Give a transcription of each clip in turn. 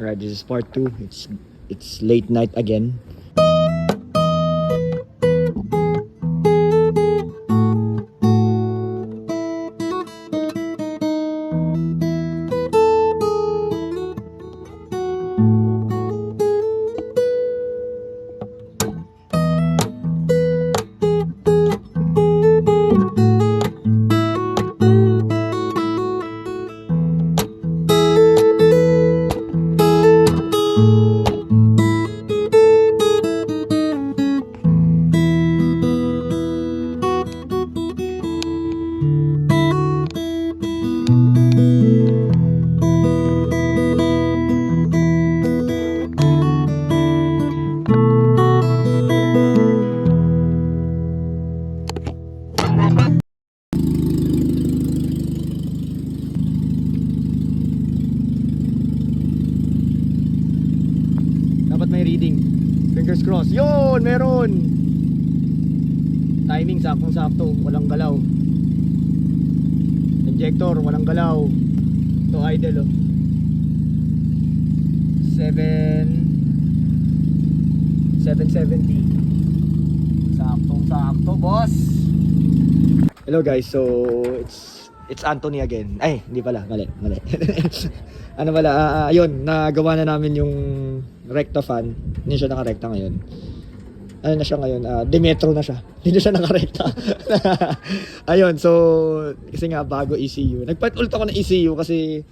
Alright, this is part 2. It's late night again. Dapat may reading. Fingers crossed. Yun! Meron! Timing saktong-sakto. Walang galaw. Injector. Walang galaw. Ito idle oh. 770. Saktong-sakto, boss! Hello guys. So, it's Anthony again. Ay, hindi pala. Mali. Ano pala, ayun, nagawa na namin yung recta fan. Hindi siya nakarekta ngayon. Ano na siya ngayon? Demetro na siya. Hindi na siya nakarekta. Ayun, so, kasi nga bago ECU. Nagpat ulit ako ng ECU kasi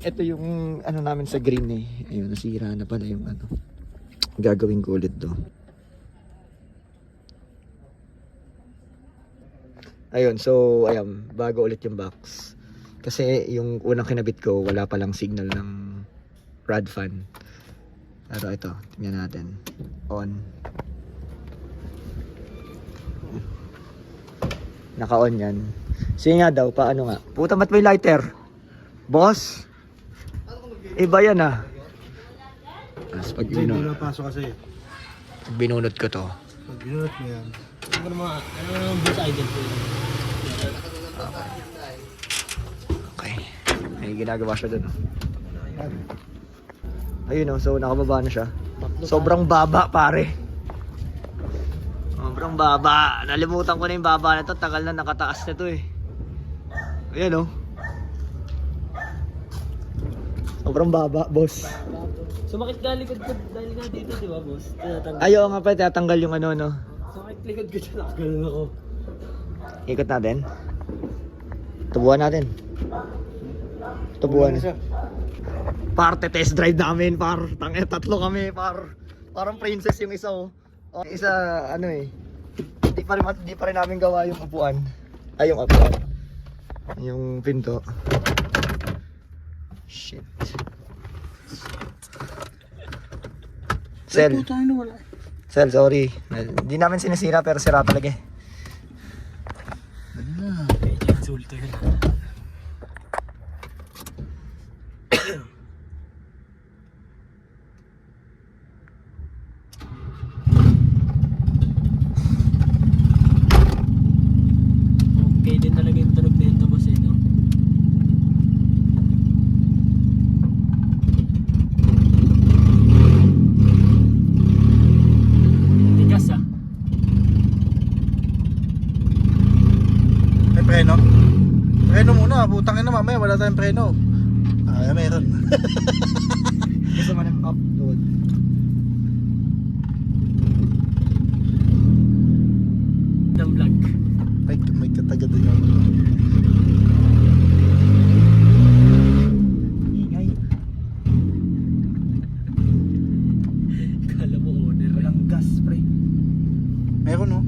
ito yung ano namin sa green eh. Ayun, nasira na pala yung ano. Gagawin ko ulit do. Ayun, so, ayan, bago ulit yung box. Kasi yung unang kinabit ko, wala palang signal ng rad fan. Pero ito, tingnan natin. On. Naka-on yan. Sige nga daw, paano nga? Puta, mat may lighter? Boss? Iba yan ah. Tapos pag binunot ko to. Pag binunot mo yan. Ano naman boss idol ko yun? Okay. May ginagawa siya dun. Ayun oh, so nakababa na siya. Sobrang baba pare. Sobrang baba. Nalimutan ko na yung baba na to. Tagal na nakataas na to eh. Ayan oh. Sobrang baba, boss. Sumakit ka likod ko dahil nga dito, di ba boss? Ayaw nga pa, tatanggal yung ano no. Sumakit likod ko dyan, nakagalan ako. Ikot natin. Tubuhan natin. Tubuhan. Parte test drive namin, par. Tatlo kami, par. Parang princess yung isa oh. Isa ano eh. Di pa rin namin gawa yung upuan. Ay, yung upuan. Yung pinto. Shit. Sel. Sel, sorry. Hindi namin sinisira pero sira talaga eh. Insulto yun. Okay din talaga yung tunog nito boss eh, no? Tigas ah. May preno? Preno muna, putang ina mamaya wala tayong preno. Ah, meron. Gusto mo ng upload. Ng vlog. May katagad din yung Ingay. Kala mo owner. Walang gas, pre. meron no?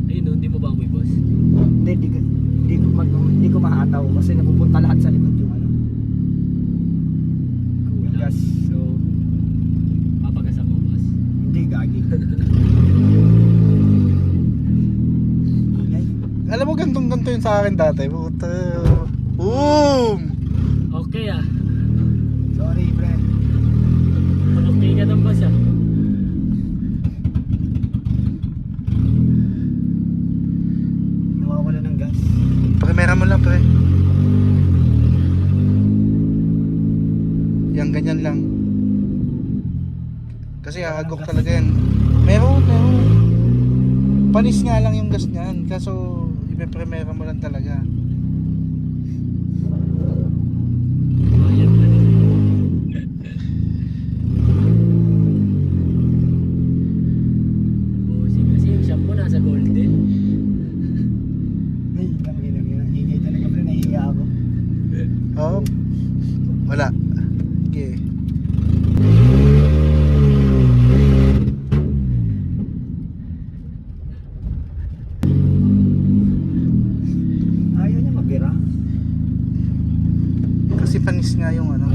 Ayun no, hindi mo ba amoy boss? Hindi ko mahataw kasi napupunta lahat sa likod yung ano. Yung gas. So, Papagas ako boss. hindi gagi. Ingay. Alam mo gantong-ganto yun sa akin dati. Puta. Boom! Okay ah. Sorry, friend. Okay ka ng boss ah. Nawawala ng gas. Pakimera mo lang pre. Yan ganyan lang. lang. Kasi hahagok talaga yan. Meron. Panis nga lang yung gas niyan. Kaso, ipe-primera mo lang talaga. Ayan pa rin. Bossing kasi yung shop mo nasa Golden. Ay, hingay talaga pre, nahihiya ako. Oh. Wala. Okay. Ayaw niya mabira. Kasi panis nga yung ano.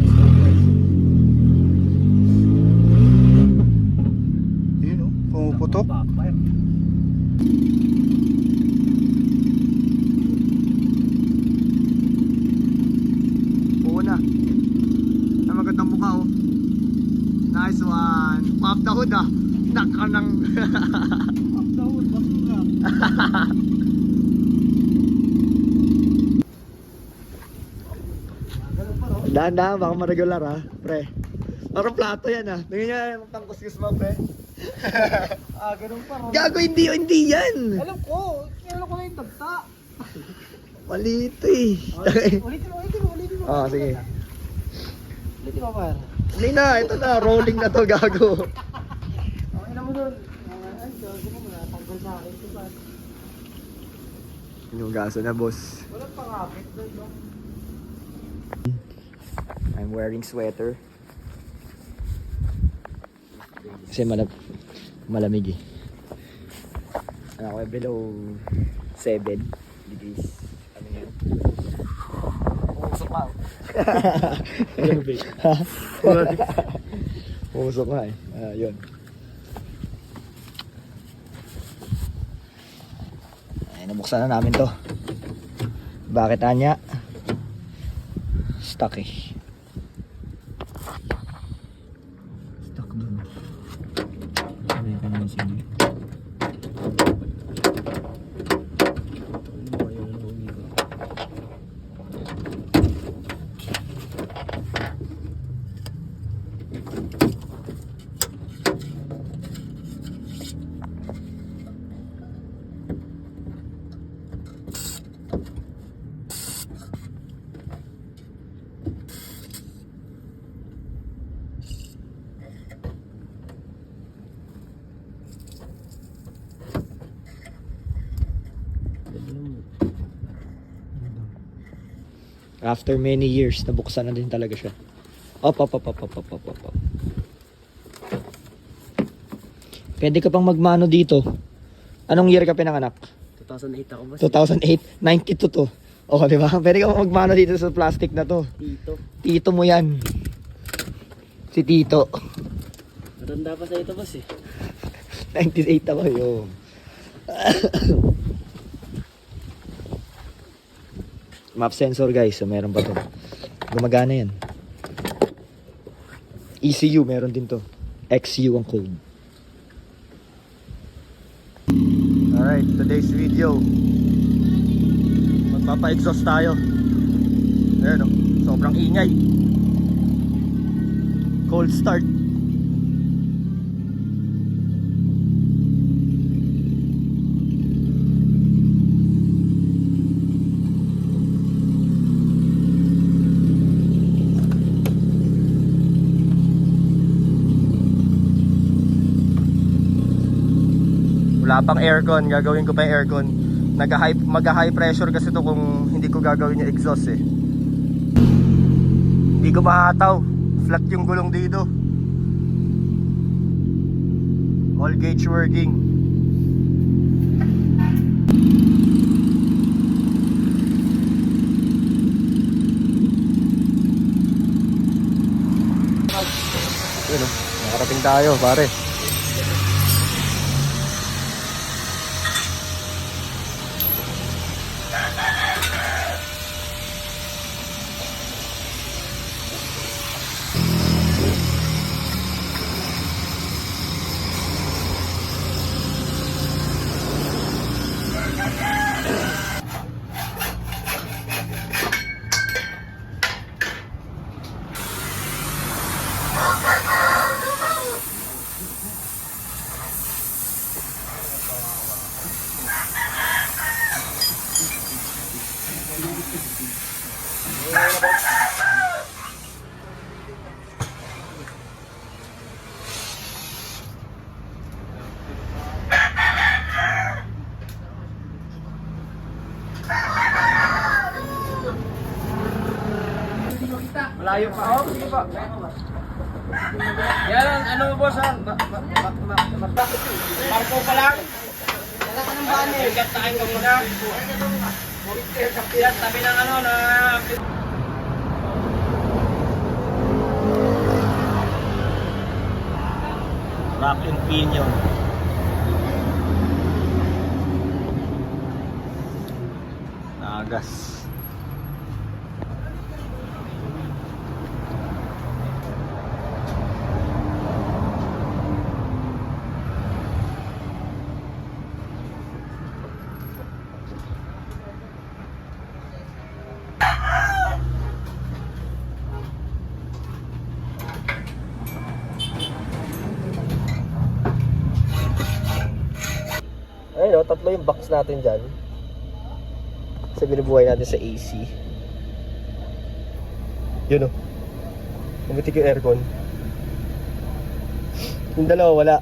Yun oh, pumuputok. Backfire. Una. Ang magandang mukha oh. Nice one. Pop the hood ah. Naka ng Pop the hood, basura. Dahan-dahan, baka ma-regular ha, pre. Parang plato yan ha. Tingnan niya yung pangkuskus mo, pre. Ganun pa. Gago, hindi yan. Alam ko na yung tagta. Mali ito eh. Ulitin mo. Oo, sige. Ulitin mo par. Hindi na, ito na. Rolling na to, gago. Okay na mo dun. Ay, gago mo na. Tanggal sa akin. Diba? Yung gaso na, boss. Walang pangakit doon, no? I'm wearing sweater. Kasi malamig eh. Ako ay below 7 degrees. Ano yan? Pumusok ka. Pumusok nga eh. Yun. Ay, nabuksan na namin to. Bakit anya? Stuck eh. Stuck dun. Ano yung kanina sino? After many years, nabuksan na din talaga siya. Op. Pwede ka pang magmano dito. Anong year ka pinanganak? 2008 ako boss. 2008? 92 to. O, di ba? Pwede ka pang magmano dito sa plastic na to. Dito. Tito mo yan. Si Tito. Matanda pa sa ito boss eh. 98 ako yun. Map sensor guys, so meron pa to. Gumagana yan. ECU meron din to. XU ang code. Alright, today's video. Magpapa-exhaust tayo. Ayan o, sobrang ingay. Cold start. Wala pang aircon, gagawin ko pa yung aircon. Mag-high pressure kasi to kung hindi ko gagawin yung exhaust eh. Hindi ko mahataw. Flat yung gulong dito. All gauge working. Yun o, nakarating tayo pare. Malayo pa. Oh, sige pa. Yan, ano mo boss ha? Marco pa lang. Wala ka ng bani. Gatahin ko muna. Yan, tabi ng ano na... Rack and pinion. Nagas. Ayun o, tatlo yung box natin dyan. Kasi binubuhay natin sa AC. Yun o. Umitik yung aircon. Yung dalawa wala.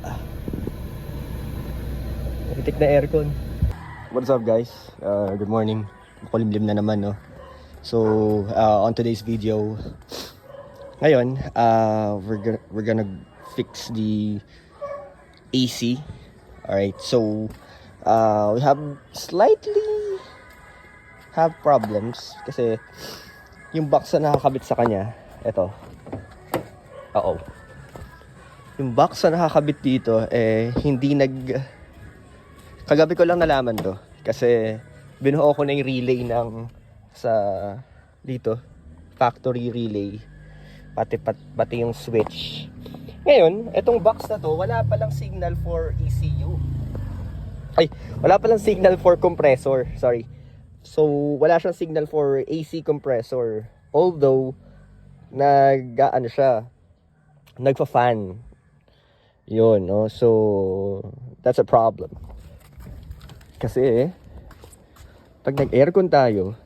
Umitik na aircon. What's up guys? Good morning. Makulimlim na naman no. So, on today's video, ngayon, we're gonna fix the AC. Alright, so we slightly have problems kasi yung box na nakakabit sa kanya, eto. Yung box na nakakabit dito hindi kagabi ko lang nalaman to kasi binuo ko na yung relay sa dito, factory relay, pati yung switch. Ngayon, etong box na to, wala palang signal for ECU. Ay, wala palang signal for compressor. Sorry. So, wala siyang signal for AC compressor. Although, nagfa-fan. Yun, no? So, that's a problem. Kasi, pag nag-aircon tayo,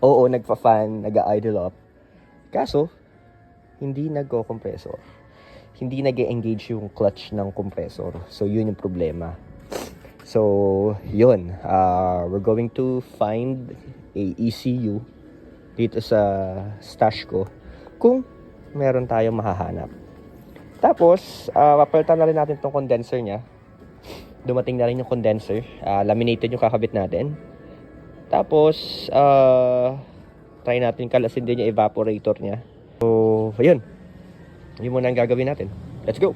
oo, nagfa-fan, nag-idle up. Kaso, hindi nagko-compressor. Hindi nag-engage yung clutch ng compressor. So, yun yung problema. So, yun. We're going to find a ECU dito sa stash ko kung meron tayong mahahanap. Tapos, papalitan na rin natin tong condenser niya. Dumating na rin yung condenser. Laminated yung kakabit natin. Tapos, try natin kalasin din yung evaporator niya. So, ayun. Yun muna ang gagawin natin. Let's go!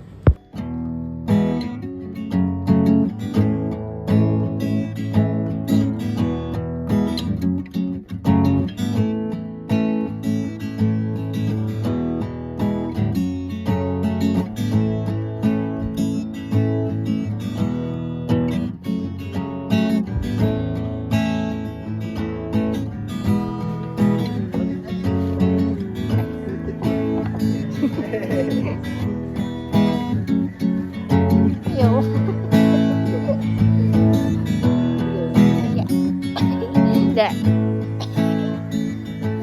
Hindi.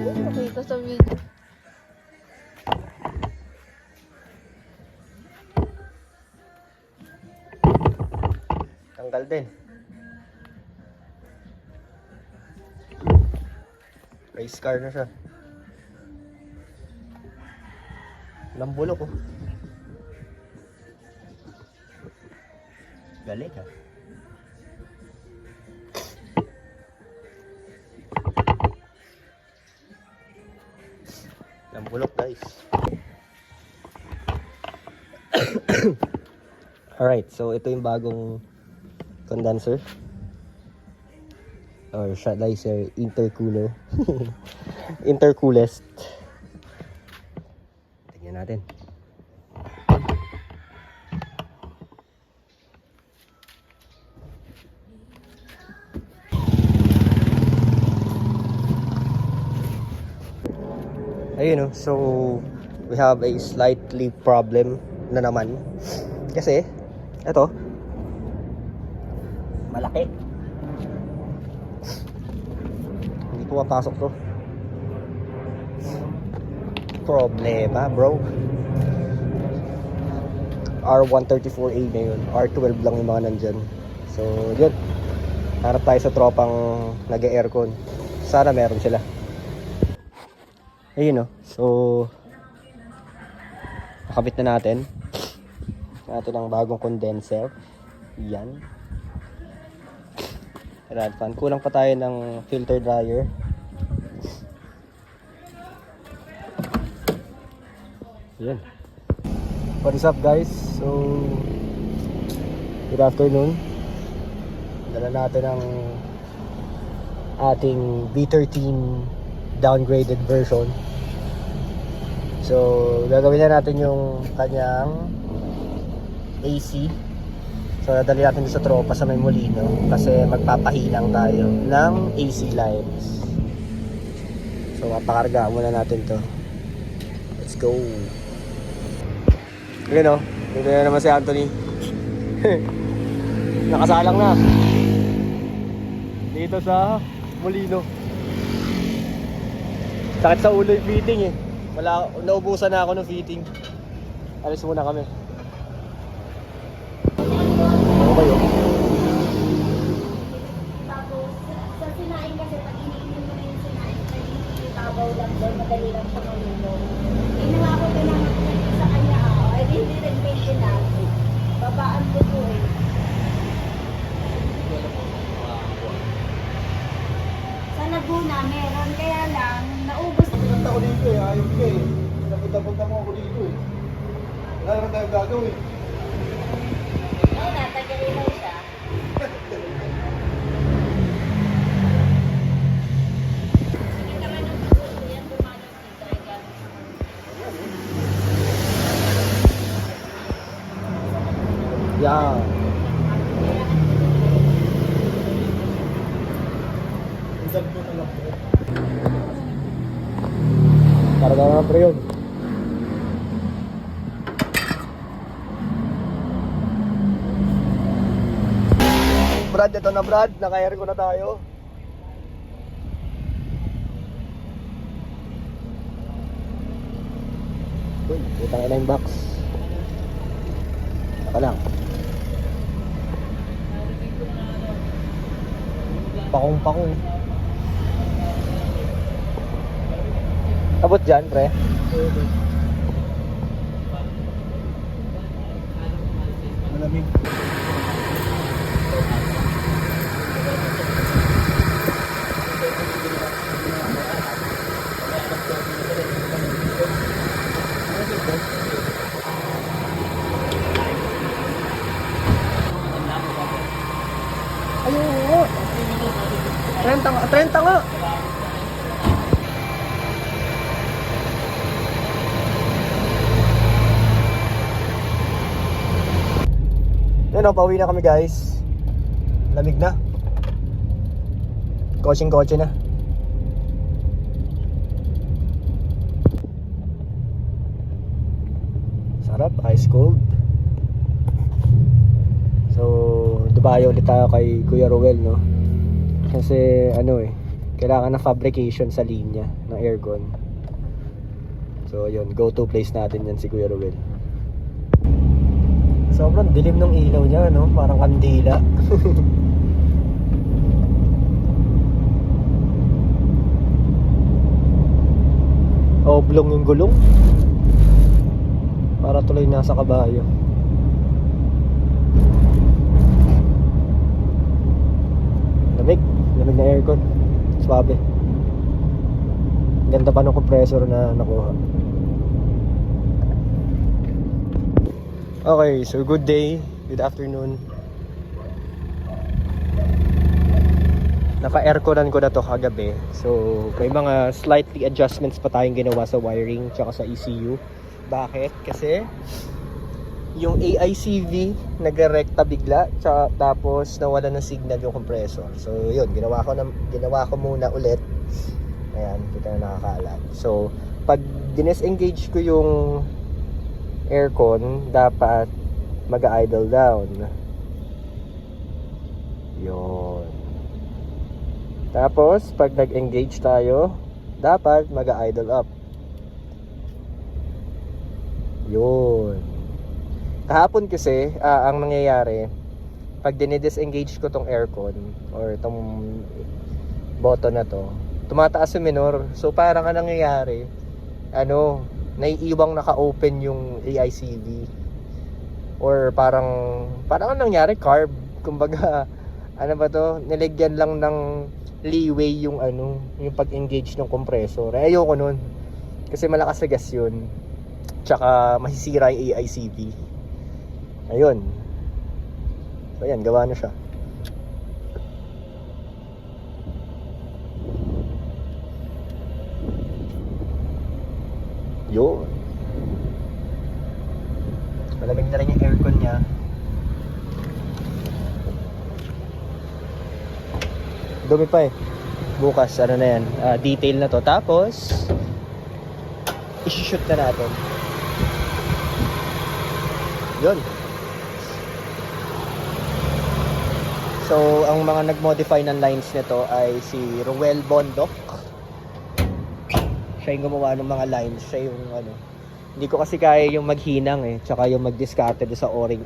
Okay ko sa video. Tanggal din. Race car na siya. Lambulok oh. Galing ha. Lambulok guys. Alright, so ito yung bagong condenser. Or should I say intercooler. Intercoolest. Tingnan natin. Ayun oh, so we have a slightly problem na naman. Kasi, eto, malaki. Hindi pumapasok to. Problema, bro. R134A na yun. R12 lang yung mga nandyan. So, yun. Harap tayo sa tropang nag-aircon. Sana meron sila. Ayun, no. So, nakabit na natin. Natin ang bagong condenser. Yan. Rad fan. Kulang pa tayo ng filter dryer. Yan. What is up, guys? So, good afternoon. Dala natin ang ating V13 downgraded version. So, gagawin na natin yung kanyang AC. So, dadali natin sa tropa sa may Molino kasi magpapahinang tayo ng AC lines. So, mapakarga muna natin to. Let's go. Yun, o. Dito na naman si Anthony. Nakasalang na. Dito sa Molino. Sakit sa ulo yung fitting eh. Naubusan na ako ng fitting. Alis muna kami. Ano ba yun? Tapos, sa sinain kasi, pag iniinom mo na yung sinain, pwede tabaw lang doon, madali lang siya malunom. Inangako ko na sa kanya ako, ay hindi rin medyo natin. Babaan ko po eh. Sa Laguna, meron, kaya lang, naubos. Pinunta ko dito eh, ayun ka eh. Napunta-punta mo ako dito eh. Wala naman tayong gagawin. Oo, natagalin mo siya. Sige ka nga ng pag-uso yan, dumalaw dito, ay gano'n. Yeah. Karga na pre yun. Brad, ito na Brad. Naka-air ko na tayo. Uy, utang ina yung box. Saka lang. Pakong-pakong. Abot dyan, pre. Malamig. Ayun nga. 30 nga. 30 nga. Yan o, pauwi na kami guys. Lamig na. Kotseng-kotse na. Sarap, ice cold. So, dumayo ulit tayo kay Kuya Ruel, no? Kasi, ano eh, kailangan ng fabrication sa linya ng aircon. So, yun, go-to place natin yan si Kuya Ruel. Sobrang dilim ng ilaw niya, no? Parang kandila. Oblong yung gulong. Para tuloy nasa kabayo. Lamig na aircon. Swabe. Ganda pa ng compressor na nakuha. Okay, so good day, good afternoon. Naka-airconan ko na to kagabi. So, may mga slightly adjustments pa tayong ginawa sa wiring tsaka sa ECU. Bakit? Kasi yung AICV nagre-recta bigla tsaka, tapos nawala ng signal yung compressor. So, yun, ginawa ko muna ulit. Ayan, kita na nakakaalam. So, pag dinesengage ko yung aircon, dapat mag-idle down. Yun. Tapos, pag nag-engage tayo, dapat mag-idle up. Yun. Kahapon kasi, ang nangyayari, pag dinidisengage ko tong aircon, or tong button na to, tumataas yung minor. So, parang ang nangyayari, naiiwang naka-open yung AICV. Or parang ang nangyari, carb. Kumbaga, nilegyan lang ng leeway yung yung pag-engage ng compressor. Ayoko nun. Kasi malakas sa gas yun. Tsaka masisira yung AICV. Ayun. So ayan, gawa na siya. Yun. Malamig na rin yung aircon niya. Dumi pa eh. Bukas, na yan. Detail na to. Tapos, isi-shoot na natin. Yun. So, ang mga nag-modify ng lines nito ay si Ruel Bondoc. Siya yung gumawa ng mga lines. Siya yung hindi ko kasi kaya yung maghinang eh. Tsaka yung mag-discarte sa o-ring.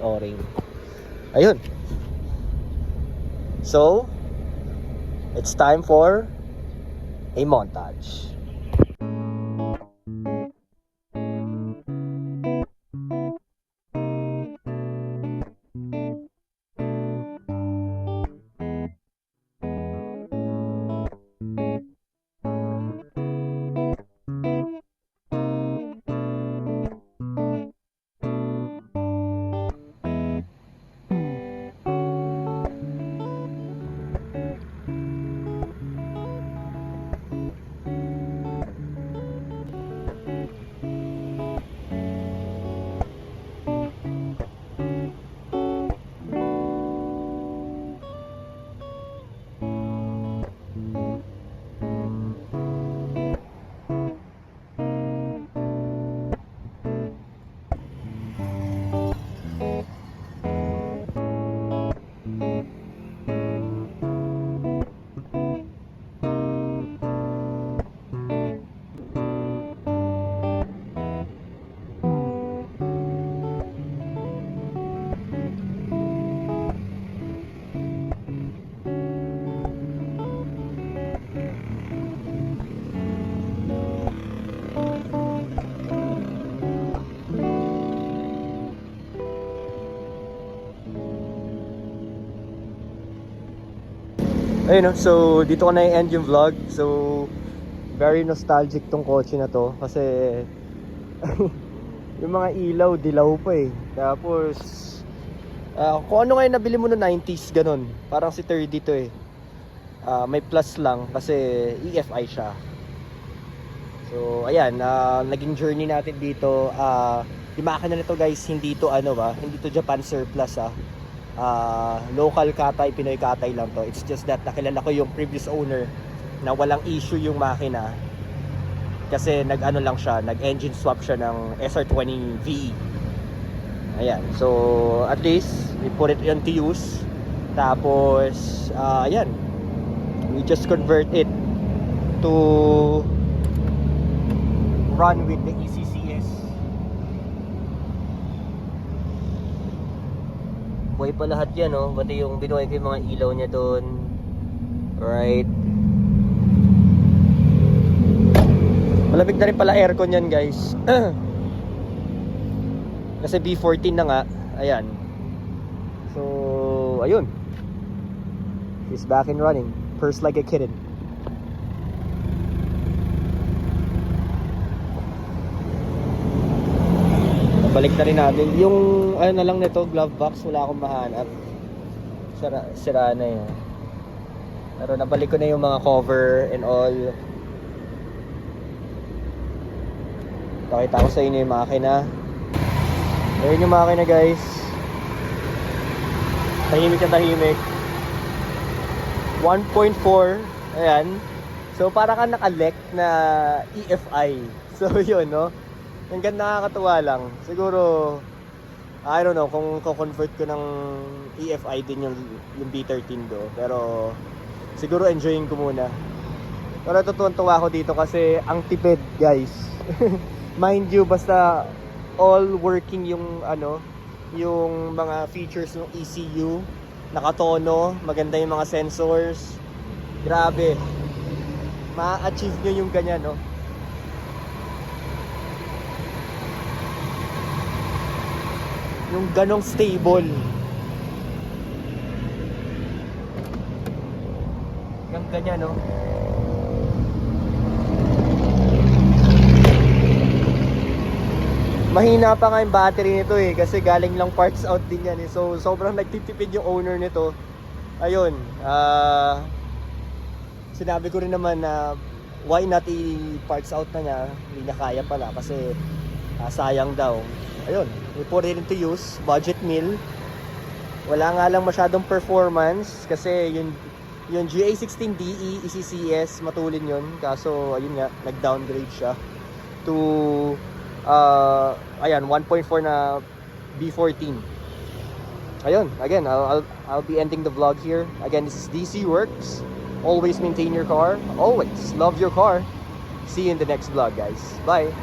Ayun. So, it's time for a montage. Ayun, so dito ko na i-end yung vlog. So very nostalgic tong kotse na to kasi yung mga ilaw, dilaw pa eh. Tapos kung ano ngayon nabili mo no 90s, ganun. Parang si 30 to eh. May plus lang kasi EFI siya. So ayan, naging journey natin dito. Yung makina nito guys, hindi to hindi to Japan surplus local Katay, Pinoy Katay lang to. It's just that nakilala ko yung previous owner na walang issue yung makina kasi lang siya, nag-engine swap siya ng SR20V. Ayan, so at least we put it into use. Tapos ayan, we just convert it to run with the ECCS. Buhay pa lahat yan, pati yung binuhay ko yung mga ilaw niya doon. Right. Malamig na rin pala aircon yan guys. Kasi B14 na nga. Ayan. So ayun, she's back and running. Purrs like a kitten. Balik na rin natin. Yung na lang nito, glove box, wala akong mahanap. Sira na yun. Pero nabalik ko na yung mga cover and all. Pakita ko sa inyo yung makina. Ayun yung makina guys. Tahimik na tahimik. 1.4. Ayan. So para ka naka-lek na EFI. So So yun, no? Hanggang nakakatuwa lang. Siguro, I don't know kung convert ko ng EFI din yung B13 do. Pero siguro enjoying ko muna. Pero tutuwa ako dito kasi ang tipid, guys. Mind you, basta all working yung yung mga features ng ECU, nakatono, maganda yung mga sensors. Grabe. Ma-achieve nyo yung ganyan, no? Yung ganong stable. Yung ganyan, no? Mahina pa nga yung battery nito eh kasi galing lang parts out din yan eh. So sobrang nagtitipid yung owner nito. Ayun, sinabi ko rin naman na why not i-parts out na niya, hindi niya kaya pala kasi sayang daw. Ayun, we put it into use, budget meal. Wala nga lang masyadong performance kasi yung GA16DE ECCS matulin yun. Kaso ayun nga, nag-downgrade siya to ayan 1.4 na B14. Ayun, again, I'll be ending the vlog here. Again, this is DC Works. Always maintain your car. Always love your car. See you in the next vlog, guys. Bye.